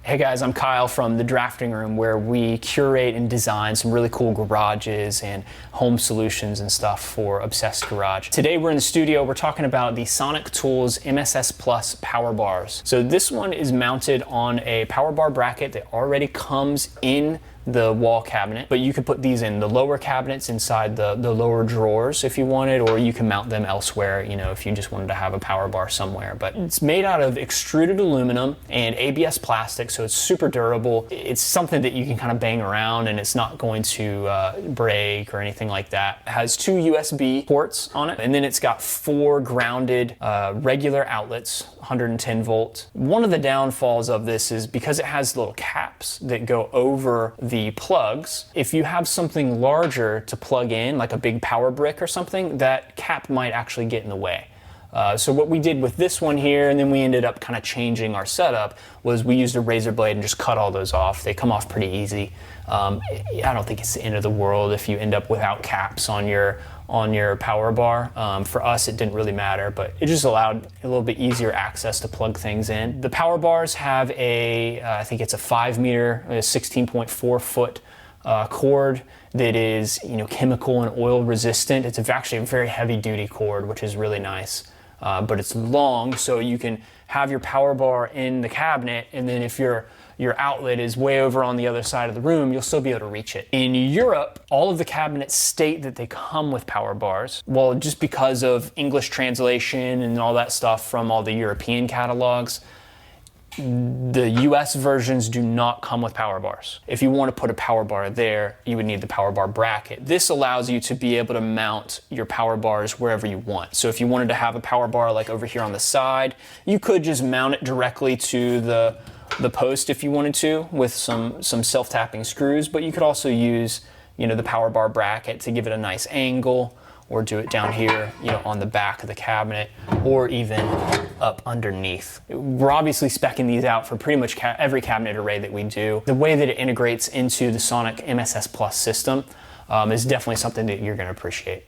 Hey guys, I'm Kyle from the Drafting Room, where we curate and design some really cool garages and home solutions and stuff for Obsessed Garage. Today we're in the studio, we're talking about the Sonic Tools MSS Plus Power Bars. So this one is mounted on a power bar bracket that already comes in the wall cabinet, but you could put these in the lower cabinets inside the lower drawers if you wanted, or you can mount them elsewhere, you know, if you just wanted to have a power bar somewhere. But it's made out of extruded aluminum and ABS plastic, so it's super durable. It's something that you can kind of bang around and it's not going to break or anything like that. It has two USB ports on it, and then it's got four grounded regular outlets, 110 volt. One of the downfalls of this is because it has little caps that go over the plugs. If you have something larger to plug in, like a big power brick or something, that cap might actually get in the way. So what we did with this one here, and then we ended up kind of changing our setup, was we used a razor blade and just cut all those off. They come off pretty easy. I don't think it's the end of the world if you end up without caps on your power bar. For us, it didn't really matter, but it just allowed a little bit easier access to plug things in. The power bars have I think it's a 5 meter, 16.4 foot cord that is, chemical and oil resistant. It's actually a very heavy duty cord, which is really nice. But it's long, so you can have your power bar in the cabinet, and then if your outlet is way over on the other side of the room, you'll still be able to reach it. In Europe, all of the cabinets state that they come with power bars. Well, just because of English translation and all that stuff from all the European catalogs, the US versions do not come with power bars. If you want to put a power bar there, you would need the power bar bracket. This allows you to be able to mount your power bars wherever you want. So if you wanted to have a power bar like over here on the side, you could just mount it directly to the post if you wanted to with some self-tapping screws, but you could also use, the power bar bracket to give it a nice angle, or do it down here, on the back of the cabinet, or even up underneath. We're obviously speccing these out for pretty much every cabinet array that we do. The way that it integrates into the SonicMSS Plus system is definitely something that you're gonna appreciate.